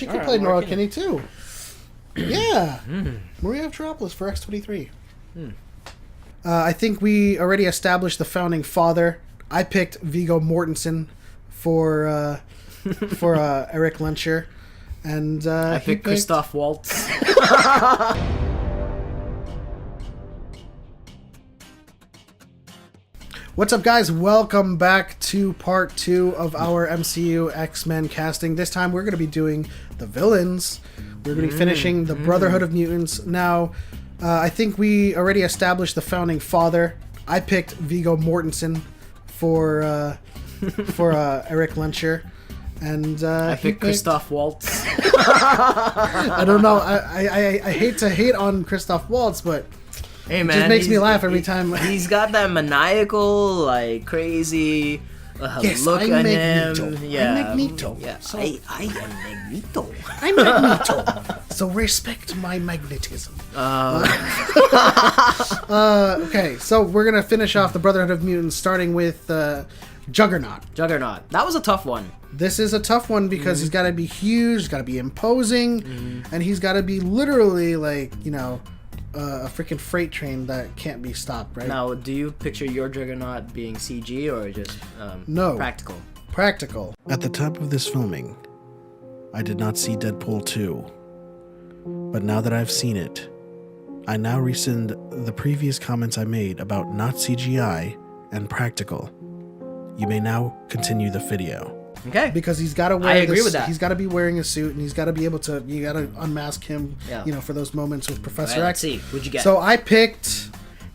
She could play Nora Kinney too. Yeah. Maria Metropolis for X-23. I think we already established the founding father. I picked Viggo Mortensen for Eric Lencher. And I picked Christoph Waltz. What's up, guys? Welcome back to part 2 of our MCU X-Men casting. This time we're going to be doing the villains. We're going to be finishing the Brotherhood of Mutants. Now, I think we already established the founding father. I picked Viggo Mortensen for Eric Lencher. And I picked Christoph Waltz. I don't know. I hate to hate on Christoph Waltz, but hey, man, it just makes me laugh every time. He's got that maniacal, like, crazy look at him. Yeah, I'm Magneto. Yeah, so, I am Magneto. I'm Magneto. So respect my magnetism. Okay, so we're gonna finish off the Brotherhood of Mutants, starting with Juggernaut. Juggernaut. That was a tough one. This is a tough one because he's got to be huge, he's got to be imposing, and he's got to be literally like, you know, a freaking freight train that can't be stopped, right? Now, do you picture your Juggernaut being CG or just no, practical? Practical. At the time of this filming, I did not see Deadpool 2. But now that I've seen it, I now rescind the previous comments I made about not CGI and practical. You may now continue the video. Okay. Because he's got to wear. I agree with that. He's got to be wearing a suit, and he's got to be able to. You got to unmask him. Yeah. You know, for those moments with Professor Right, X. let's see. What'd you get? So I picked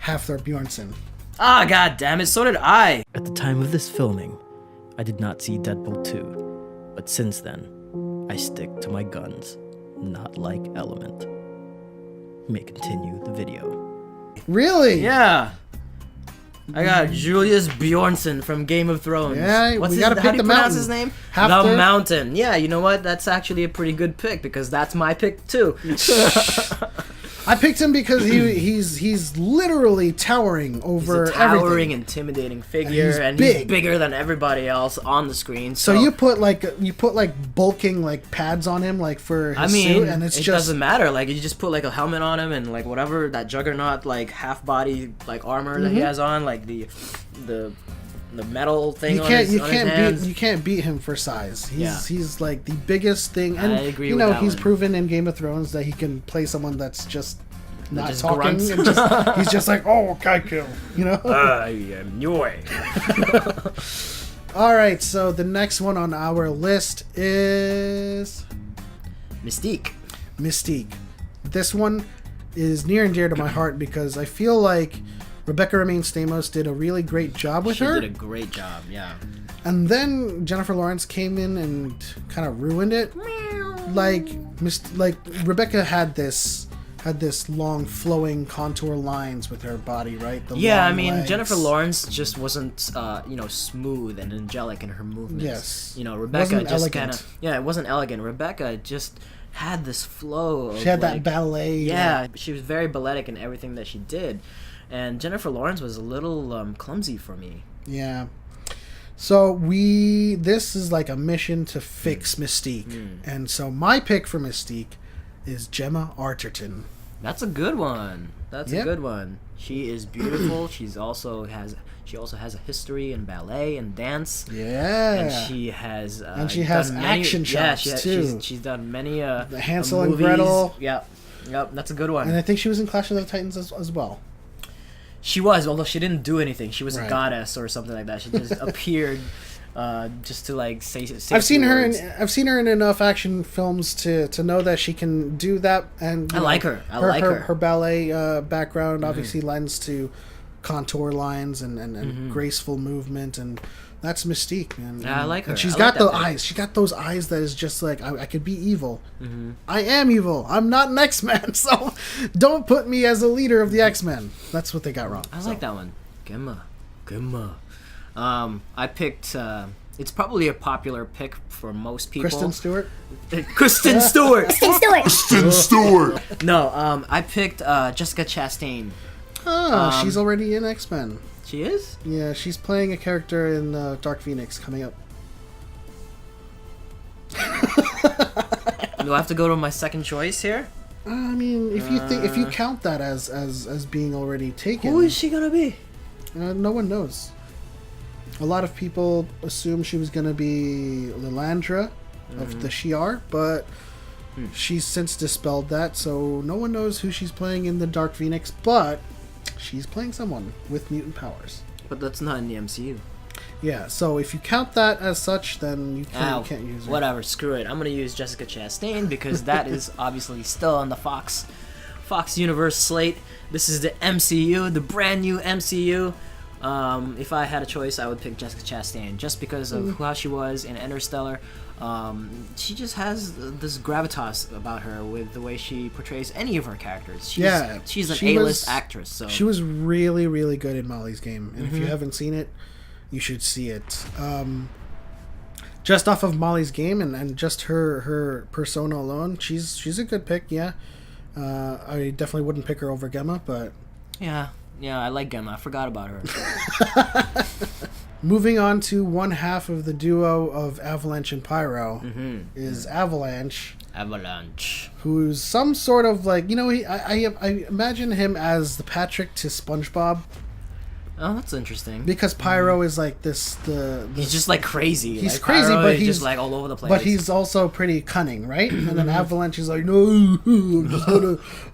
Hafthor Bjornsson. Ah, god damn it! So did I. At the time of this filming, I did not see Deadpool 2, but since then, I stick to my guns, not like Element. You may continue the video. Really? Yeah. I got Julius Bjornsson from Game of Thrones. Yeah, we gotta pick the pronounce mountain. his name? Hafthor? The Mountain. Yeah, you know what? That's actually a pretty good pick because that's my pick too. I picked him because he's literally towering over He's a towering, everything. intimidating figure, and big. he's bigger than everybody else on the screen. So you put like bulking like pads on him like for his suit, and it doesn't matter. Like you just put like a helmet on him and like whatever that Juggernaut like half body like armor that he has on, like the metal thing. You can't beat him for size. He's like the biggest thing, and I agree you with know that he's one. proven in Game of Thrones that he can play someone that's just not just talking. grunts. And he's just like, oh, okay, kill, you know. I am Yoy. All right, so the next one on our list is Mystique. Mystique. This one is near and dear to my heart because I feel like Rebecca Romijn Stamos did a really great job with her. She did a great job, yeah. And then Jennifer Lawrence came in and kind of ruined it. Like Rebecca had this long flowing contour lines with her body, right? Yeah, I mean, legs. Jennifer Lawrence just wasn't, smooth and angelic in her movements. Yes. You know, Rebecca Wasn't just elegant. kind of... Yeah, it wasn't elegant. Rebecca just had this flow of, She had that ballet. Yeah, she was very balletic in everything that she did. And Jennifer Lawrence was a little clumsy for me. Yeah. So this is like a mission to fix Mystique. And so my pick for Mystique is Gemma Arterton. That's a good one. That's a good one. She is beautiful. She also has a history in ballet and dance. Yeah. And she has action shots too. She's done many the Hansel and movies. Gretel. Yep, that's a good one. And I think she was in Clash of the Titans as well. She was, although she didn't do anything. She was Right. a goddess or something like that. She just appeared just to like say I've seen words. I've seen her in enough action films to know that she can do that. And I like her. Her ballet background obviously lends to contour lines and graceful movement, and that's Mystique, man. Yeah, I like her. And she's I got like the that eyes. She got those eyes that is just like I could be evil. I am evil. I'm not an X-Men, so don't put me as a leader of the X-Men. That's what they got wrong. I like that one. Gemma. I picked. It's probably a popular pick for most people. Kristen Stewart. Kristen Stewart. Kristen Stewart. No, I picked Jessica Chastain. Oh, she's already in X-Men. She is? Yeah, she's playing a character in Dark Phoenix coming up. Do I have to go to my second choice here? I mean, if you count that as being already taken, Who is she gonna be? no one knows. A lot of people assume she was going to be Lilandra of the Shi'ar, but she's since dispelled that, so no one knows who she's playing in the Dark Phoenix, but she's playing someone with mutant powers. But that's not in the MCU. Yeah, so if you count that as such, then you can't use her. Whatever, screw it. I'm gonna use Jessica Chastain because that is obviously still on the Fox universe slate. This is the MCU, the brand new MCU. If I had a choice, I would pick Jessica Chastain just because of how she was in Interstellar. She just has this gravitas about her with the way she portrays any of her characters. She's an A-list actress. So she was really, really good in Molly's Game, and if you haven't seen it, you should see it. Just off of Molly's Game and just her persona alone, she's a good pick. Yeah, I definitely wouldn't pick her over Gemma, but yeah, I like Gemma. I forgot about her. Moving on to one half of the duo of Avalanche and Pyro is Avalanche. Avalanche. Who's some sort of like, I imagine him as the Patrick to SpongeBob. Oh, that's interesting. Because Pyro is like this he's just like crazy. He's like, crazy, Pyro but is he's just like all over the place. But he's also pretty cunning, right? And then Avalanche is like, no,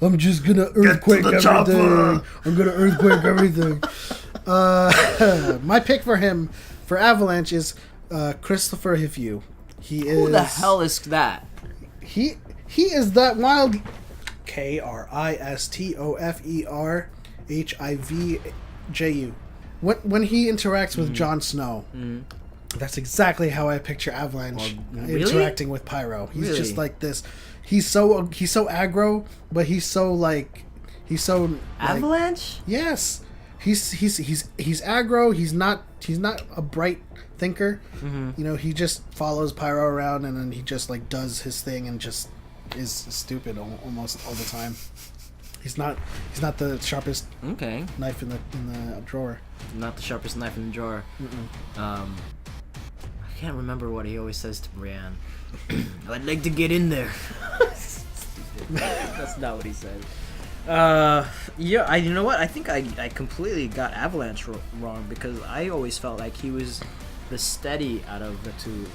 I'm just gonna earthquake everything. I'm gonna earthquake everything. My pick for him for Avalanche is Christopher Hivju. Who the hell is that? He is that wild. Kristofferhivju. When he interacts with Jon Snow, that's exactly how I picture Avalanche interacting with Pyro. He's just like this. He's so aggro, but he's so Avalanche. Yes, he's aggro. He's not a bright thinker. He just follows Pyro around and then he just like does his thing and just is stupid almost all the time. He's not the sharpest knife in the drawer. Not the sharpest knife in the drawer. I can't remember what he always says to Brienne. I'd like to get in there. That's not what he said. You know what? I think I completely got Avalanche wrong because I always felt like he was the steady out of the two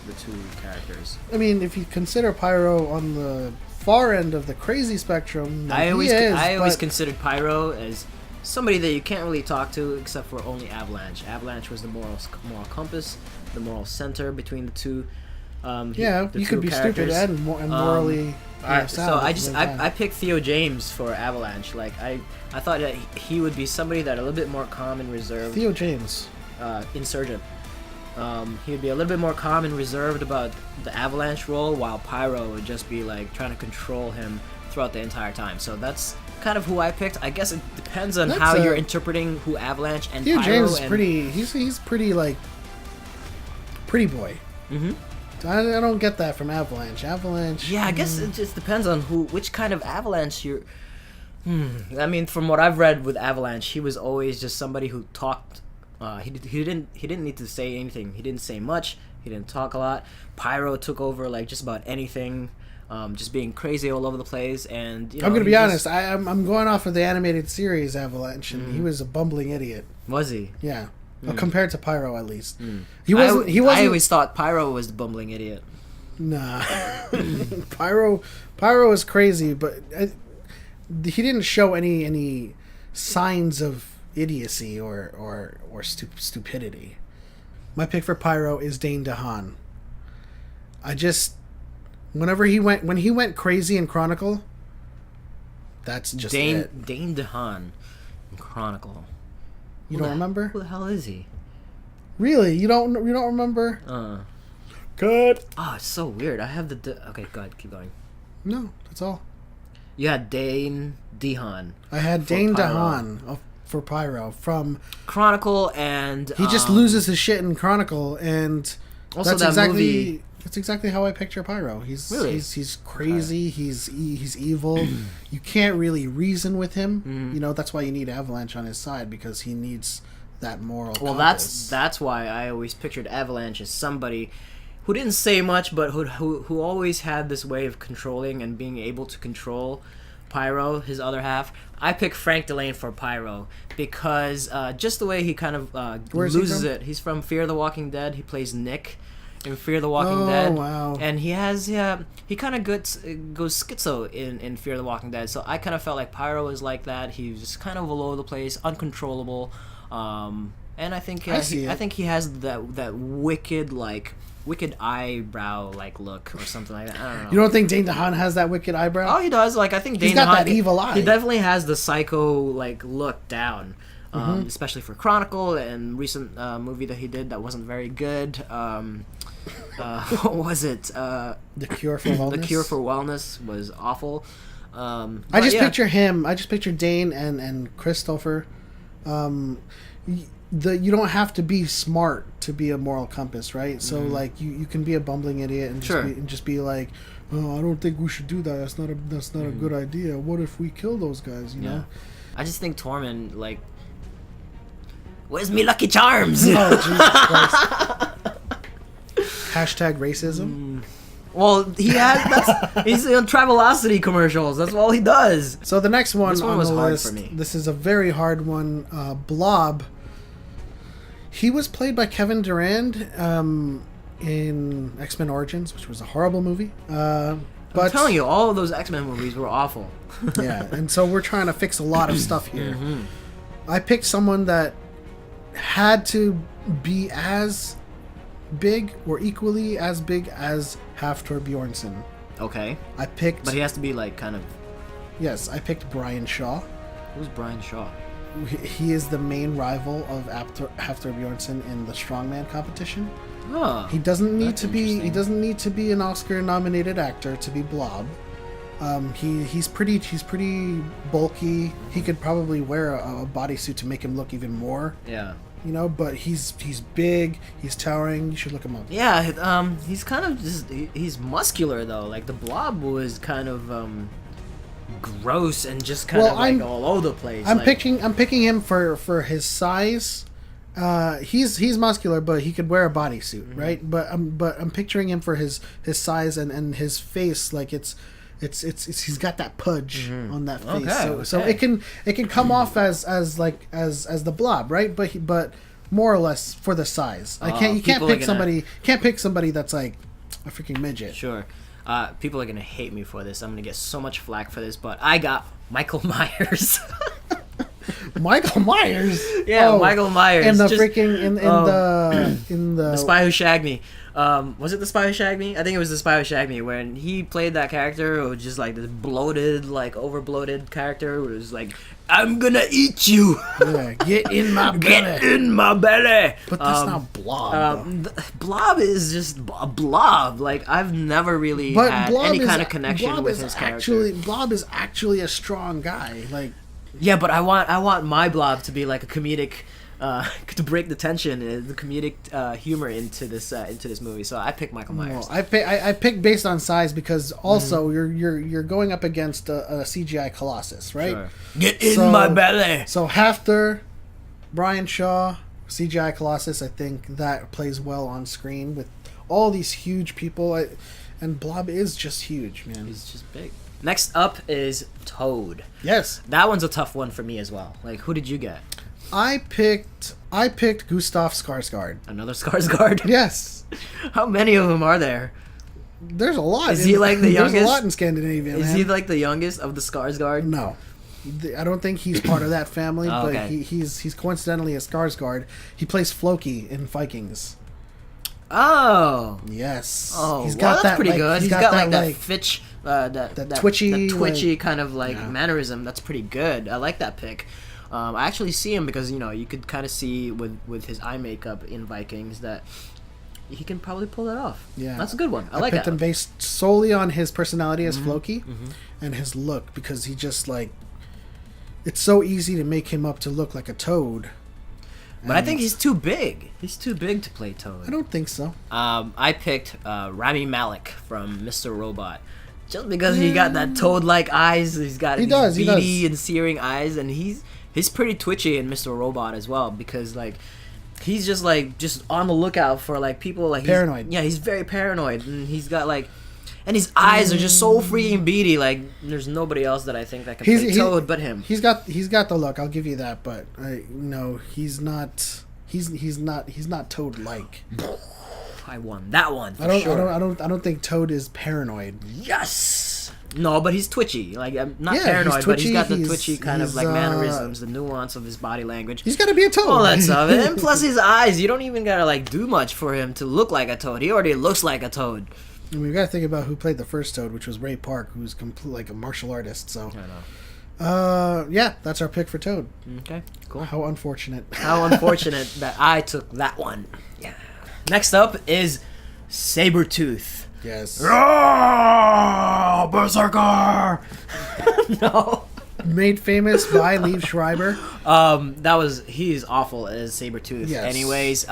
characters. I mean, if you consider Pyro on the far end of the crazy spectrum, I always considered Pyro as somebody that you can't really talk to except for only Avalanche. Avalanche was the moral compass, the moral center between the two. You could be stupid and morally. So I picked Theo James for Avalanche. Like I thought that he would be somebody that a little bit more calm and reserved. Theo James, Insurgent. He would be a little bit more calm and reserved about the Avalanche role, while Pyro would just be like trying to control him throughout the entire time. So that's kind of who I picked. I guess it depends on how you're interpreting who Avalanche and Theo Pyro. James is pretty. He's pretty like pretty boy. I don't get that from Avalanche. Avalanche. Yeah, I guess it just depends on which kind of Avalanche you're. I mean, from what I've read with Avalanche, he was always just somebody who talked. He didn't need to say anything. He didn't say much. He didn't talk a lot. Pyro took over like just about anything, just being crazy all over the place. And I'm gonna be honest. I'm going off of the animated series Avalanche, and he was a bumbling idiot. Was he? Yeah. Well, compared to Pyro, at least. He wasn't. I always thought Pyro was the bumbling idiot. Nah. Pyro is crazy, but he didn't show any signs of idiocy or stupidity. My pick for Pyro is Dane DeHaan. When he went crazy in Chronicle, that's just it. Dane DeHaan in Chronicle. You don't remember? Who the hell is he? Really? You don't remember? Good. Oh, it's so weird. I have okay, go ahead, keep going. No, that's all. You had Dane DeHaan. I had Dane DeHaan for Pyro from Chronicle, and he just loses his shit in Chronicle, and also that's movie. That's exactly how I picture Pyro. He's crazy. Okay. He's evil. You can't really reason with him. That's why you need Avalanche on his side, because he needs that moral compass. That's why I always pictured Avalanche as somebody who didn't say much, but who always had this way of controlling and being able to control Pyro, his other half. I pick Frank Delane for Pyro because just the way he kind of loses it. He's from Fear the Walking Dead. He plays Nick in Fear the Walking Dead. Wow. And he kind of goes schizo in Fear the Walking Dead. So I kind of felt like Pyro is like that. He was just kind of all over the place, uncontrollable. And I think I think he has that wicked eyebrow look or something like that. I don't know. You don't think Dane DeHaan has that wicked eyebrow? Oh, he does. Like I think Dane he's got DeHaan, that evil eye. He definitely has the psycho look down. Especially for Chronicle and recent movie that he did that wasn't very good. What was it? The Cure for Wellness. The Cure for Wellness was awful. I just picture him. I just picture Dane and Christopher. You don't have to be smart to be a moral compass, right? So you can be a bumbling idiot and just be like, oh, I don't think we should do that. That's not a good idea. What if we kill those guys? You know. I just think Tormund where's me Lucky Charms? Oh, Jesus Christ. Hashtag racism. Well, he's in Travelocity commercials. That's all he does. So the next one, on was the hard list, for me. This is a very hard one. Blob. He was played by Kevin Durand in X-Men Origins, which was a horrible movie. But I'm telling you, all of those X-Men movies were awful. Yeah, and so we're trying to fix a lot of stuff here. I picked someone that had to be as big or equally as big as Hafthor Bjornsson. Okay. But he has to be kind of... Yes, I picked Brian Shaw. Who's Brian Shaw? He is the main rival of Hafthor Bjornsson in the strongman competition. Oh, he doesn't need to be. He doesn't need to be an Oscar-nominated actor to be Blob. He's pretty bulky. He could probably wear a bodysuit to make him look even more. Yeah. But he's big. He's towering. You should look him up. Yeah. He's kind of he's muscular though. The Blob was kind of gross and just kind of all over the place. I'm picking him for his size. He's muscular, but he could wear a bodysuit, right? But I'm picturing him for his size and his face. It's he's got that pudge on that face. So it can come off as the Blob, right? But more or less for the size. You can't pick somebody that's like a freaking midget. Sure. People are gonna hate me for this. I'm gonna get so much flack for this, but I got Michael Myers. Michael Myers. Yeah, Michael Myers. In the freaking in the The Spy Who Shagged Me. Was it The Spy Who Shagged Me? I think it was The Spy Who Shagged Me when he played that character. It was just this bloated, over bloated character. It was I'm gonna eat you. Yeah, get in my belly. Get in my belly. But that's not Blob. Blob is just a blob. I've never really had any kind of connection with his character. Blob is actually a strong guy. Yeah, but I want my Blob to be a comedic, to break the tension, the comedic humor into this movie. So I pick Michael Myers. Well, I pick based on size because also you're going up against a CGI Colossus, right? Sure. Get in my belly. So Hafthor, Brian Shaw, CGI Colossus. I think that plays well on screen with all these huge people. And Blob is just huge, man. He's just big. Next up is Toad. Yes. That one's a tough one for me as well. Who did you get? I picked Gustav Skarsgård. Another Skarsgård? Yes. How many of them are there? There's a lot. Is he the youngest? There's a lot in Scandinavia, Is he the youngest of the Skarsgård? No. I don't think he's part of that family, Oh, but okay. he's coincidentally a Skarsgård. He plays Floki in Vikings. Oh. Yes. Oh, he's got that's pretty good. He's got that Fitch, that twitchy, kind of mannerism. That's pretty good. I like that pick. I actually see him because you could kind of see with his eye makeup in Vikings that he can probably pull that off. Yeah, that's a good one. I like picked that. him based solely on his personality as Floki and his look because he just it's so easy to make him up to look like a toad. But I think he's too big. He's too big to play Toad. I don't think so. I picked Rami Malek from Mr. Robot. Just because he got that toad-like eyes. He's got beady and searing eyes. And he's pretty twitchy in Mr. Robot as well. Because, he's just like on the lookout for like people like Paranoid. Yeah, he's very paranoid, and he's got like, and his eyes are just so freaking beady. Like there's nobody else that I think that can play Toad but him. He's got the look. I'll give you that, but no, he's not. He's not Toad like. I won that one. I don't think Toad is paranoid. Yes. No, but he's twitchy. Like not Yeah, paranoid, he's but he's twitchy, got the he's- twitchy kind of he's, like mannerisms, the nuance of his body language. He's got to be a Toad. All that stuff, and plus his eyes. You don't even gotta like do much for him to look like a Toad. He already looks like a Toad. I mean, we got to think about who played the first Toad, which was Ray Park, who's like a martial artist. So, I know. yeah, that's our pick for Toad. Okay, cool. How unfortunate. How unfortunate that I took that one. Yeah. Next up is Sabretooth. Yes. Oh, Berserker! No. Made famous by Liev Schreiber. He's awful as Sabretooth. Yes. Anyways,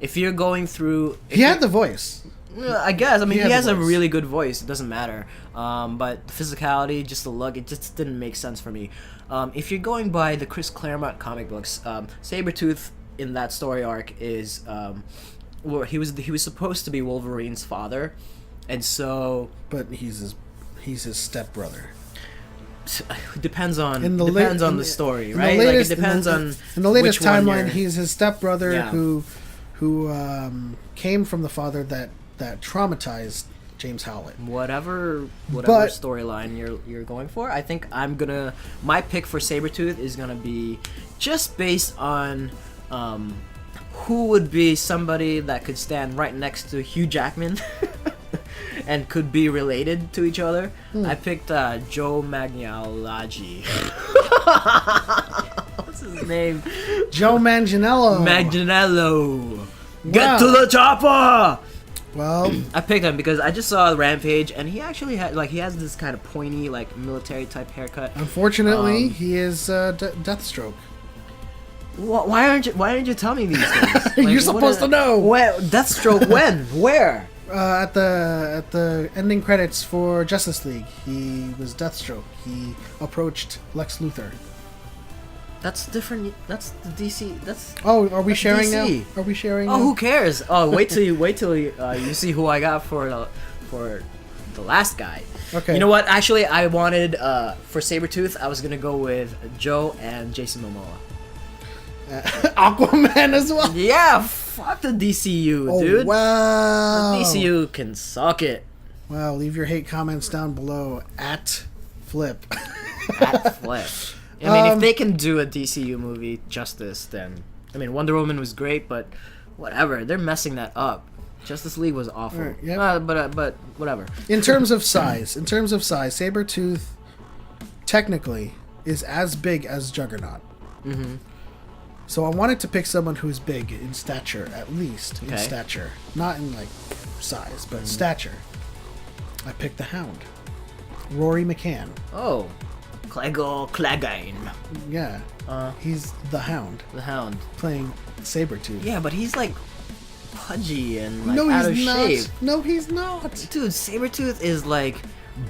if you're going through... He had the voice. I guess. I mean, he had has the a voice. really good voice. It doesn't matter. But the physicality, just the look, it just didn't make sense for me. If you're going by the Chris Claremont comic books, Sabretooth in that story arc is... well, he was supposed to be Wolverine's father, and so... But he's his stepbrother. It depends on In the the story, right? Like it depends on in the latest which one timeline. you're- He's his stepbrother Yeah. who came from the father that traumatized James Howlett. whatever But- storyline you're going for. I think my pick for Sabretooth is gonna be just based on who would be somebody that could stand right next to Hugh Jackman and could be related to each other. I picked Joe Magnialagi. What's his name? Joe Manganiello. Magneto. Get Wow. to the chopper! Well, I picked him because I just saw Rampage, and he actually had he has this kind of pointy, like military type haircut. unfortunately, he is Deathstroke. Why aren't you telling me these things? You're what supposed to know. Where Deathstroke? When? Where? At the ending credits for Justice League, he was Deathstroke. He approached Lex Luthor. That's different. That's the DC. That's Oh, are we That's sharing DC. now? Are we sharing? oh, now? who cares? Oh, wait till you see who I got for the last guy. Okay. You know what? Actually, I wanted for Sabretooth, I was gonna go with Joe and Jason Momoa. Aquaman as well. Yeah, fuck the DCU, Oh, dude. wow. The DCU can suck it. Wow. Leave your hate comments down below at Flip. At Flip. I mean, if they can do a DCU movie justice, then I mean, Wonder Woman was great, but whatever, they're messing that up. Justice League was awful. Alright, yep. But whatever. In terms of size, Sabretooth technically is as big as Juggernaut. Mm-hmm. So I wanted to pick someone who's big in stature, at least in Okay. stature, not in like size, but stature. I picked the Hound, Rory McCann. Oh, Clegane, Yeah, he's the Hound the Hound. playing Sabretooth. Yeah, but he's like pudgy and like no, out of he's not. shape. No, he's not. Dude, Sabretooth is like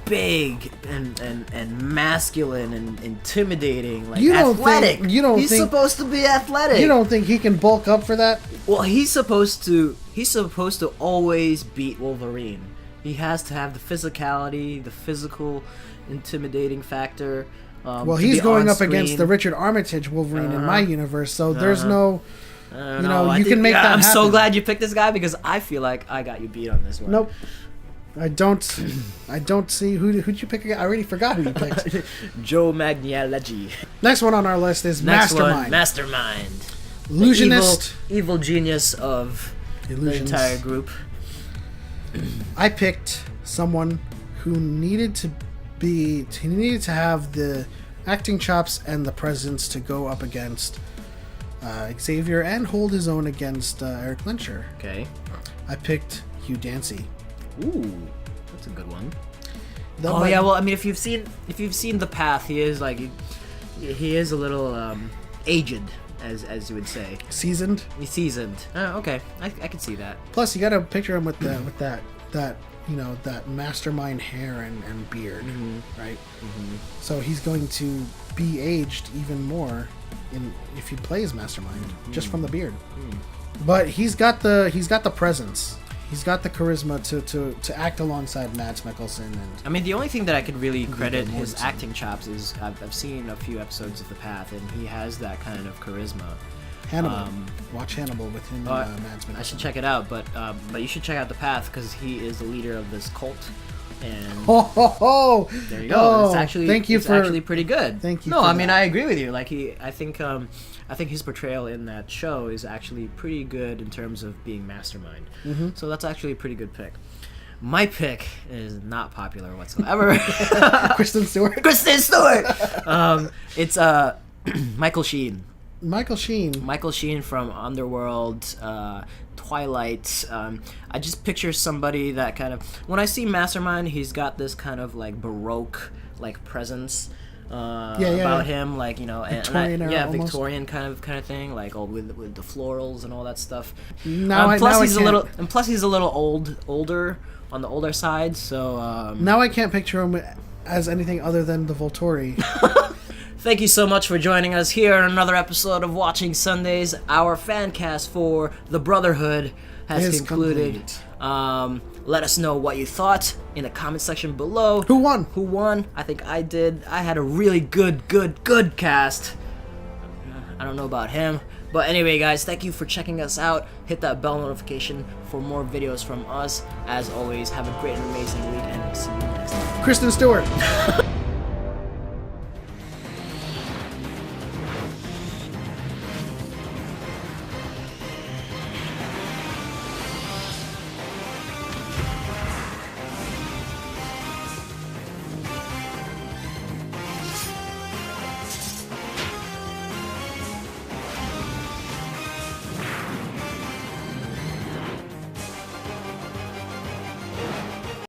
big and masculine and intimidating, like You don't athletic. think- you don't he's think- supposed to be athletic. You don't think he can bulk up for that? Well, he's supposed to always beat Wolverine. He has to have the physicality, the physical intimidating factor. Well, to he's be going on up against screen. the Richard Armitage Wolverine in my universe, so there's no. I don't you know, I you can make that I'm so happen. glad you picked this guy because I feel like I got you beat on this one. Nope. I don't see who'd you pick again? I already forgot who you picked. Joe Magnialagi. Next one on our list is Next Mastermind. one, Mastermind. Illusionist. Evil genius of Illusions. the entire group. I picked someone who needed to have the acting chops and the presence to go up against Xavier and hold his own against Eric Lensher. Okay. I picked Hugh Dancy. Ooh, that's a good one. Though Oh my- yeah, well I mean if you've seen The Path, he is like he is a little aged, as you would say. seasoned. He's seasoned. Okay, I can see that. Plus, you got to picture him with that mastermind hair and beard, right? So he's going to be aged even more if he plays mastermind just from the beard. but he's got the presence. He's got the charisma to act alongside Mads Mikkelsen. And I mean, the only thing that I could really credit Viggo his Mortensen. acting chops is I've seen a few episodes of The Path, and he has that kind of charisma. Hannibal. Watch Hannibal with him and Mads Mikkelsen. I should check it out, but you should check out The Path because he is the leader of this cult. And Ho, ho, ho. there you go. Oh, It's actually thank you it's for actually pretty good. Thank you No, for I mean that. I agree with you. Like I think his portrayal in that show is actually pretty good in terms of being Mastermind. Mm-hmm. So that's actually a pretty good pick. My pick is not popular whatsoever. Kristen Stewart. Kristen Stewart. It's Michael Sheen. Michael Sheen. Michael Sheen from Underworld, Twilight. I just picture somebody that kind of, when I see Mastermind, he's got this kind of like Baroque like presence about him, like, you know, Victorian era almost. Victorian kind of thing, like all with the florals and all that stuff. Now I plus he's a little older on the older side, so Now I can't picture him as anything other than the Volturi. Thank you so much for joining us here on another episode of Watching Sundays. Our fan cast for The Brotherhood has Is concluded. complete. Let us know what you thought in the comment section below. Who won? Who won? I think I did. I had a really good cast. I don't know about him. But anyway, guys, thank you for checking us out. Hit that bell notification for more videos from us. As always, have a great and amazing week, and see you next time. Kristen Stewart.